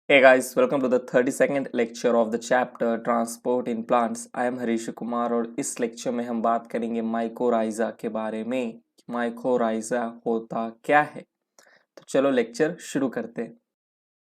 Hey guys, welcome to the 32nd lecture of the chapter Transport in Plants. I am Harish Kumar और इस lecture में हम बात करेंगे माइकोराइजा के बारे में। माइकोराइजा होता क्या है? तो चलो लेक्चर शुरू करते हैं।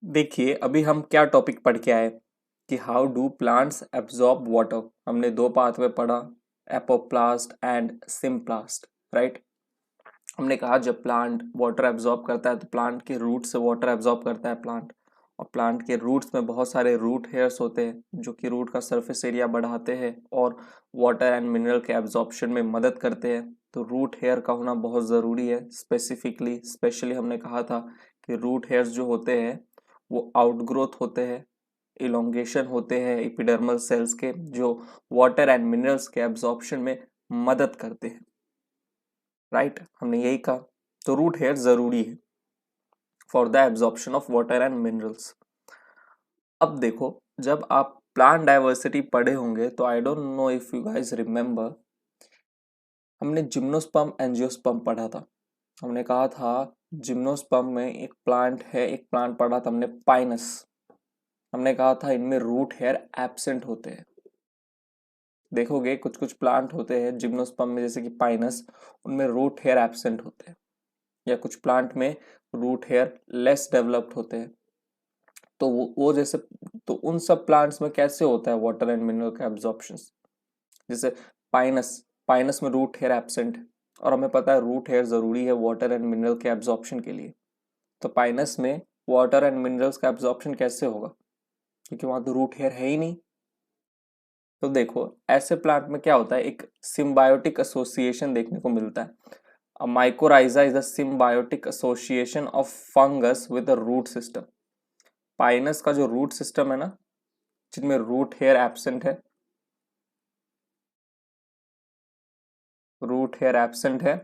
देखिए अभी हम क्या टॉपिक पढ़ के आए कि how do plants absorb water. हमने दो पार्ट में पढ़ा, एपोप्लास्ट एंड सिम्प्लास्ट, राइट। हमने कहा जब प्लांट वाटर एब्जॉर्ब करता है तो प्लांट के रूट से वाटर एब्जॉर्ब करता है प्लांट, और प्लांट के रूट्स में बहुत सारे रूट हेयर्स होते हैं जो कि रूट का सरफेस एरिया बढ़ाते हैं और वाटर एंड मिनरल के एब्जॉर्प्शन में मदद करते हैं। तो रूट हेयर का होना बहुत ज़रूरी है। स्पेशली हमने कहा था कि रूट हेयर्स जो होते हैं वो आउटग्रोथ होते हैं, इलोंगेशन होते हैं एपिडर्मल सेल्स के, जो वाटर एंड मिनरल्स के एब्जॉर्प्शन में मदद करते हैं, राइट। हमने यही कहा। तो रूट हेयर जरूरी है for the absorption of water and minerals. अब देखो, जब आप प्लांट डाइवर्सिटी पढ़े होंगे तो I don't know if you guys remember, हमने जिम्नोस्पर्म एंजियोस्पर्म पढ़ा था। हमने कहा था जिम्नोस्पर्म में एक प्लांट है, एक प्लांट पढ़ा था हमने पाइनस। हमने कहा था इनमें रूट हेयर एब्सेंट होते हैं। देखोगे कुछ कुछ प्लांट होते हैं जिम्नोस्पर्म में जैसे कि पाइनस, उनमें रूट हेयर एब्सेंट होते हैं, या कुछ प्लांट में रूट हेयर लेस डेवलप्ड होते हैं। तो वो जैसे, तो उन सब प्लांट्स में कैसे होता है वाटर एंड मिनरल का एब्जॉर्प्शन। जैसे पाइनस पाइनस में रूट हेयर एब्सेंट है, और हमें पता है रूट हेयर जरूरी है वाटर एंड मिनरल के एब्जॉर्प्शन के लिए। तो पाइनस में वाटर एंड मिनरल्स का एब्जॉर्प्शन कैसे होगा, क्योंकि वहां तो रूट हेयर है ही नहीं। तो देखो ऐसे प्लांट में क्या होता है, एक सिम्बायोटिक एसोसिएशन देखने को मिलता है। A mycorrhiza is a symbiotic association of fungus with a root system. Pinus का जो रूट सिस्टम है ना, जिनमें रूट हेयर एब्सेंट है, रूट हेयर एब्सेंट है,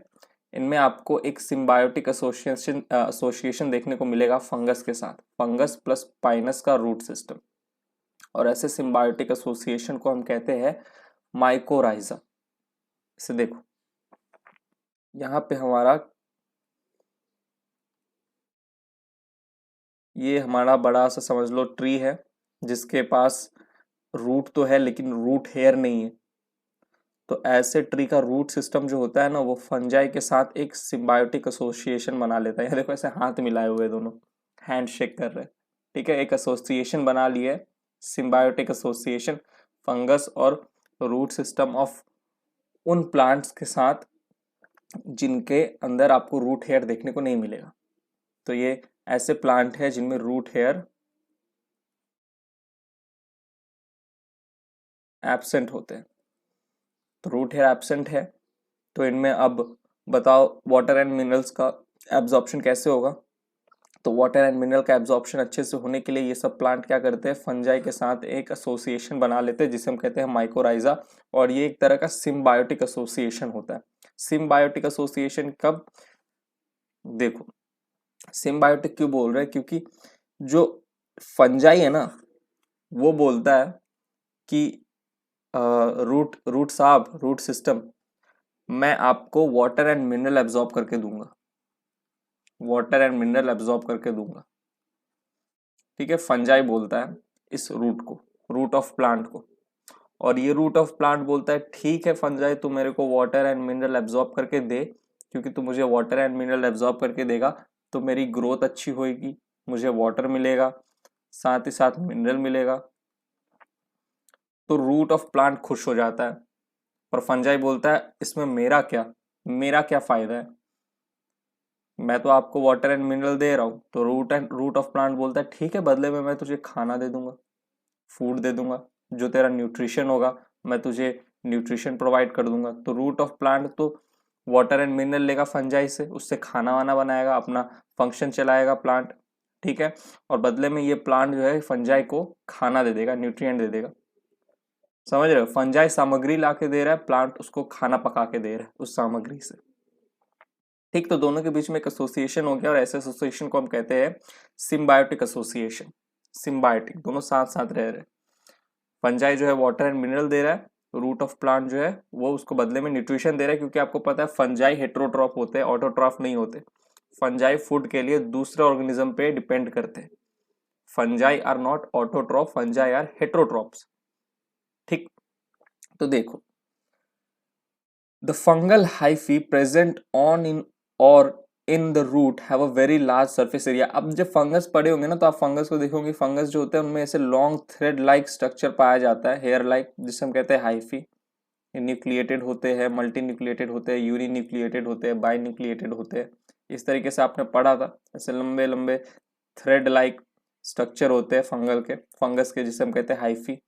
इनमें आपको एक सिम्बायोटिक एसोसिएशन देखने को मिलेगा फंगस के साथ, फंगस प्लस पाइनस का रूट सिस्टम। और ऐसे सिम्बायोटिक एसोसिएशन को हम कहते हैं माइकोराइजा। इसे देखो, यहाँ पे ये हमारा बड़ा सा समझ लो ट्री है, जिसके पास रूट तो है लेकिन रूट हेयर नहीं है। तो ऐसे ट्री का रूट सिस्टम जो होता है ना, वो फंजाई के साथ एक सिम्बायोटिक एसोसिएशन बना लेता है। देखो ऐसे हाथ मिलाए हुए दोनों, हैंड शेक कर रहे हैं, ठीक है। एक एसोसिएशन बना लिया है, सिम्बायोटिक एसोसिएशन, फंगस और रूट सिस्टम ऑफ उन प्लांट्स के साथ जिनके अंदर आपको रूट हेयर देखने को नहीं मिलेगा। तो ये ऐसे प्लांट है जिनमें रूट हेयर एब्सेंट होते हैं। तो रूट हेयर एब्सेंट है, तो इनमें अब बताओ वाटर एंड मिनरल्स का एब्जॉर्प्शन कैसे होगा। तो वाटर एंड मिनरल का एब्जॉर्प्शन अच्छे से होने के लिए ये सब प्लांट क्या करते हैं, फंजाई के साथ एक एसोसिएशन बना लेते हैं जिसे हम कहते हैं माइकोराइजा। और ये एक तरह का सिम्बायोटिक एसोसिएशन होता है। सिम्बायोटिक एसोसिएशन कब, देखो सिम्बायोटिक क्यों बोल रहे हैं, क्योंकि जो फंजाई है ना, वो बोलता है कि रूट साहब, रूट सिस्टम, मैं आपको वाटर एंड मिनरल एब्जॉर्ब करके दूंगा, वाटर एंड मिनरल एब्जॉर्ब करके दूंगा, ठीक है। फंजाई बोलता है इस रूट को, रूट ऑफ प्लांट को। और ये रूट ऑफ प्लांट बोलता है ठीक है फंजाई, तू मेरे को वाटर एंड मिनरल एब्जॉर्ब करके दे, क्योंकि तू मुझे वाटर एंड मिनरल एब्जॉर्ब करके देगा तो मेरी ग्रोथ अच्छी होगी, मुझे वाटर मिलेगा, साथ ही साथ मिनरल मिलेगा। तो रूट ऑफ प्लांट खुश हो जाता है। और फंजाई बोलता है इसमें मेरा क्या फायदा है, मैं तो आपको वाटर एंड मिनरल दे रहा हूँ। तो रूट ऑफ प्लांट बोलता है ठीक है, बदले में मैं तुझे खाना दे दूंगा, फूड दे दूंगा, जो तेरा न्यूट्रिशन होगा मैं तुझे न्यूट्रिशन प्रोवाइड कर दूंगा। तो रूट ऑफ प्लांट तो वाटर एंड मिनरल लेगा फंजाई से, उससे खाना वाना बनाएगा, अपना फंक्शन चलाएगा प्लांट, ठीक है। और बदले में ये प्लांट जो है फंजाई को खाना दे देगा, न्यूट्रिएंट दे देगा। समझ रहे हो, फंजाई सामग्री ला के दे रहा है, प्लांट उसको खाना पका के दे रहा है उस सामग्री से, ठीक। तो दोनों के बीच में एक एसोसिएशन हो गया, और ऐसे एसोसिएशन को हम कहते हैं सिम्बायोटिक एसोसिएशन। सिम्बायोटिक, दोनों साथ साथ रह रहे। फंजाई जो है वाटर एंड मिनरल दे रहा है, रूट ऑफ प्लांट जो है वो उसको बदले में न्यूट्रिशन दे रहा है, क्योंकि आपको पता है फंजाई हेट्रोट्रॉफ होते हैं, ऑटोट्रॉफ नहीं होते। फंजाई फूड के लिए दूसरे ऑर्गेनिज्म पे डिपेंड करते हैं। Fungi are not autotroph, fungi are heterotrophs. ठीक, तो देखो the fungal hyphae present on in और in the root have a very large surface area. अब जब फंगस पड़े होंगे ना तो आप फंगस को देखोगे, फंगस जो होते हैं उनमें ऐसे लॉन्ग थ्रेड लाइक स्ट्रक्चर पाया जाता है, हेयर लाइक, जिसे हम कहते हैं हाइफी। न्यूक्लिएटेड होते हैं, मल्टी न्यूक्लिएटेड होते हैं, यूनि न्यूक्लिएटेड होते हैं, बाई न्यूक्लिएटेड होते हैं। इस तरीके से आपने पढ़ा था, ऐसे लंबे लंबे थ्रेड लाइक स्ट्रक्चर होते हैं फंगस के, जिसे हम कहते हैं हाइफी।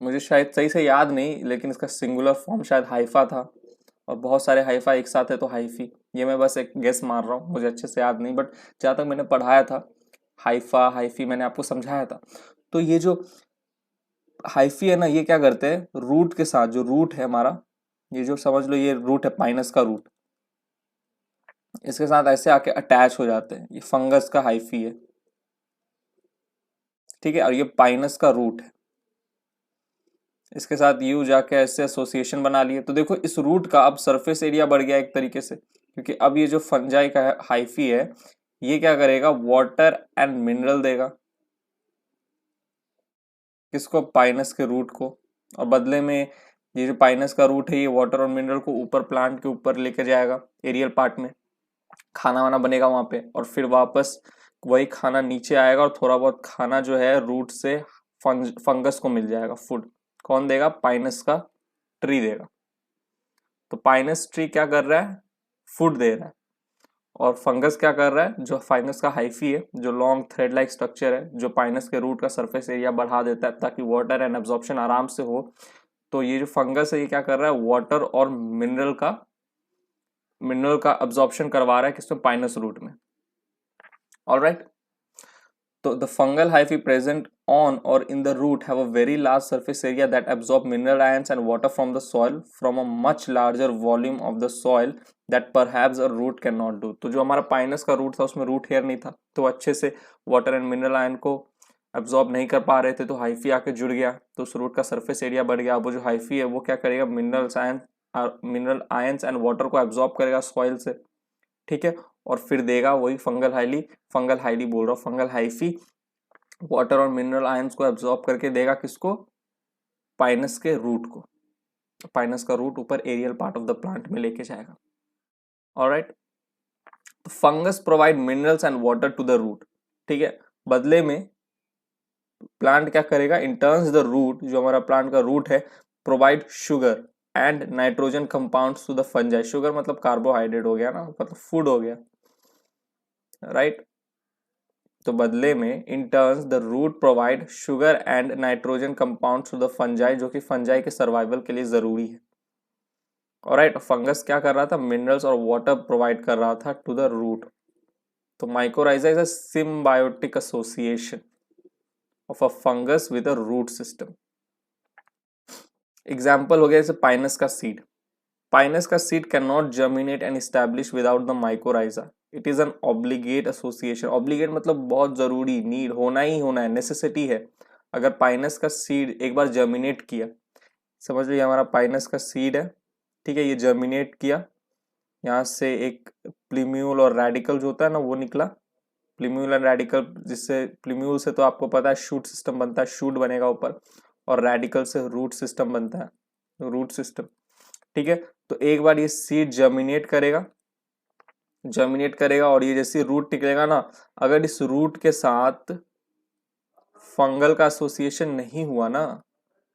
मुझे शायद सही से याद नहीं, लेकिन इसका सिंगुलर फॉर्म शायद हाइफा था, और बहुत सारे हाइफा एक साथ है तो हाइफी। ये मैं बस एक गेस मार रहा हूँ, मुझे अच्छे से याद नहीं, बट जहाँ तक मैंने पढ़ाया था हाइफा हाइफी मैंने आपको समझाया था। तो ये जो हाइफी है ना, ये क्या करते हैं, रूट के साथ, जो रूट है हमारा, ये जो समझ लो ये रूट है, पाइनस का रूट, इसके साथ ऐसे आके अटैच हो जाते हैं। ये फंगस का हाइफी है, ठीक है, और ये पाइनस का रूट है, इसके साथ यू जाके ऐसे एसोसिएशन बना लिए। तो देखो इस रूट का अब सरफेस एरिया बढ़ गया एक तरीके से, क्योंकि अब ये जो फंजाई का हाइफी है, ये क्या करेगा, वाटर एंड मिनरल देगा, किसको, पाइनस के रूट को। और बदले में ये जो पाइनस का रूट है, ये वाटर और मिनरल को ऊपर प्लांट के ऊपर लेके जाएगा, एरियल पार्ट में खाना वाना बनेगा वहां पे, और फिर वापस वही खाना नीचे आएगा, और थोड़ा बहुत खाना जो है रूट से फंगस को मिल जाएगा, फूड कौन देगा, पाइनस का ट्री देगा। तो पाइनस ट्री क्या कर रहा है, फूड दे रहा है, और फंगस क्या कर रहा है, जो फाइनस का हाइफी है, जो लॉन्ग थ्रेड लाइक स्ट्रक्चर है, जो पाइनस के रूट का सरफेस एरिया बढ़ा देता है ताकि वाटर एंड एब्जॉर्प्शन आराम से हो। तो ये जो फंगस है, ये क्या कर रहा है, वाटर और मिनरल का अब्जॉर्प्शन करवा रहा है किसमें, पाइनस रूट में। ऑलराइट, तो the fungal hyphae present on or in the root have a very large surface area that absorb mineral ions and water from the soil from a much larger volume of the soil that perhaps a root cannot do। तो जो हमारा Pinus का root था उसमें root hair नहीं था, तो अच्छे से वाटर एंड मिनरल आयन को एब्जॉर्ब नहीं कर पा रहे थे, तो हाइफी आके जुड़ गया, तो उस रूट का सरफेस एरिया बढ़ गया। अब वो जो हाइफी है वो क्या करेगा, मिनरल आयंस एंड वाटर को एब्जॉर्ब करेगा सॉइल से, ठीक है, और फिर देगा वही फंगल हाइली बोल रहा हूँ, फंगल हाइफी वाटर और मिनरल आयंस को एब्जॉर्ब करके देगा किसको, पाइनस के रूट को। पाइनस का रूट ऊपर aerial part of the plant में लेके जाएगा। ऑलराइट, तो fungus provide minerals and water to the root, ठीक है, बदले में प्लांट क्या करेगा, इन टर्न्स द रूट, जो हमारा प्लांट का रूट है, provide sugar and nitrogen compounds to the fungi. Sugar मतलब कार्बोहाइड्रेट हो गया ना, मतलब फूड हो गया, राइट। तो बदले में in turns the root provide sugar and nitrogen compound to the fungi, जो कि फंजाई के सर्वाइवल के लिए जरूरी है। ऑलराइट, फंगस क्या कर रहा था, मिनरल्स और वाटर प्रोवाइड कर रहा था टू द रूट। तो mycorrhiza is a symbiotic association of a fungus with a root system. Example हो गया जैसे पाइनस का सीड। पाइनस का seed can not germinate and establish without the mycorrhiza, it is an obligate association. Obligate मतलब बहुत जरूरी, need, होना ही होना है, नेसेसिटी है। अगर पाइनस का सीड एक बार जर्मिनेट किया, समझ लो ये हमारा पाइनस का सीड है, ठीक है, ये जर्मिनेट किया, यहाँ से एक प्लीम्यूल और रेडिकल जो होता है ना वो निकला, प्लीम्यूल एंड रेडिकल, जिससे प्लीम्यूल से तो आपको पता है शूट सिस्टम बनता है, शूट बनेगा ऊपर, और रेडिकल से रूट सिस्टम बनता है, रूट सिस्टम, ठीक है। तो एक बार ये सीड जर्मिनेट करेगा और ये जैसे रूट निकलेगा ना, अगर इस रूट के साथ फंगल का एसोसिएशन नहीं हुआ ना,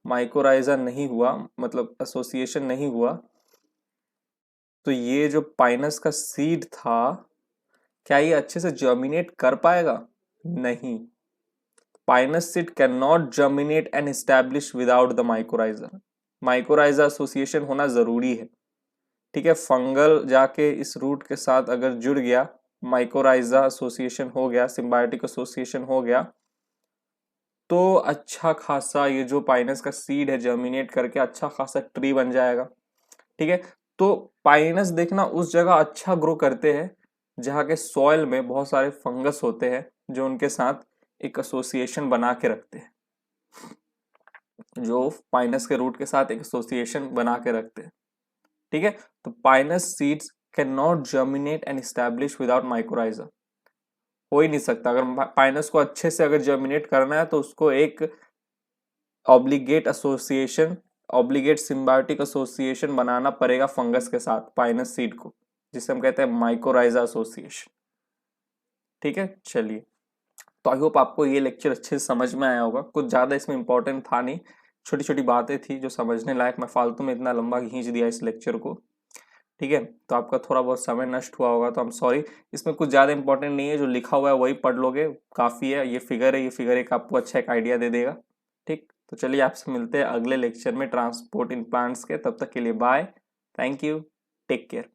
माइकोराइजा नहीं हुआ, मतलब एसोसिएशन नहीं हुआ, तो ये जो पाइनस का सीड था, क्या ये अच्छे से जर्मिनेट कर पाएगा, नहीं। Pinus seed can not germinate and establish without the mycorrhiza. Mycorrhiza association होना जरूरी है, ठीक है। फंगल जाके इस रूट के साथ अगर जुड़ गया, माइकोराइजा एसोसिएशन हो गया, सिम्बायोटिक एसोसिएशन हो गया, तो अच्छा खासा ये जो पाइनस का सीड है जर्मिनेट करके अच्छा खासा ट्री बन जाएगा, ठीक है। तो पाइनस देखना उस जगह अच्छा ग्रो करते हैं जहाँ के सॉइल में बहुत सारे फंगस होते हैं जो उनके साथ एक एसोसिएशन बना के रखते हैं, जो पाइनस के रूट के साथ एक एसोसिएशन बना के रखते हैं, ठीक है। तो Pinus seeds can not germinate and establish without mycorrhiza. हो ही नहीं सकता। अगर पाइनस को अच्छे से अगर जर्मिनेट करना है तो उसको एक ऑब्लिगेट सिम्बायोटिक एसोसिएशन बनाना पड़ेगा फंगस के साथ, पाइनस सीड को, जिसे हम कहते हैं माइकोराइजा एसोसिएशन। ठीक है, चलिए। तो आई होप आपको ये लेक्चर अच्छे से समझ में आया होगा। कुछ ज़्यादा इसमें इंपॉर्टेंट था नहीं, छोटी छोटी बातें थी जो समझने लायक। मैं फालतू में इतना लंबा खींच दिया इस लेक्चर को। ठीक है, तो आपका थोड़ा बहुत समय नष्ट हुआ होगा तो हम सॉरी। इसमें कुछ ज़्यादा इंपॉर्टेंट नहीं है, जो लिखा हुआ है वही पढ़ लोगे, काफ़ी है। ये फिगर है, ये फिगर एक आपको अच्छा एक आइडिया दे देगा। ठीक, तो चलिए आपसे मिलते हैं अगले लेक्चर में ट्रांसपोर्ट इन प्लांट्स के। तब तक के लिए bye, thank you, take care.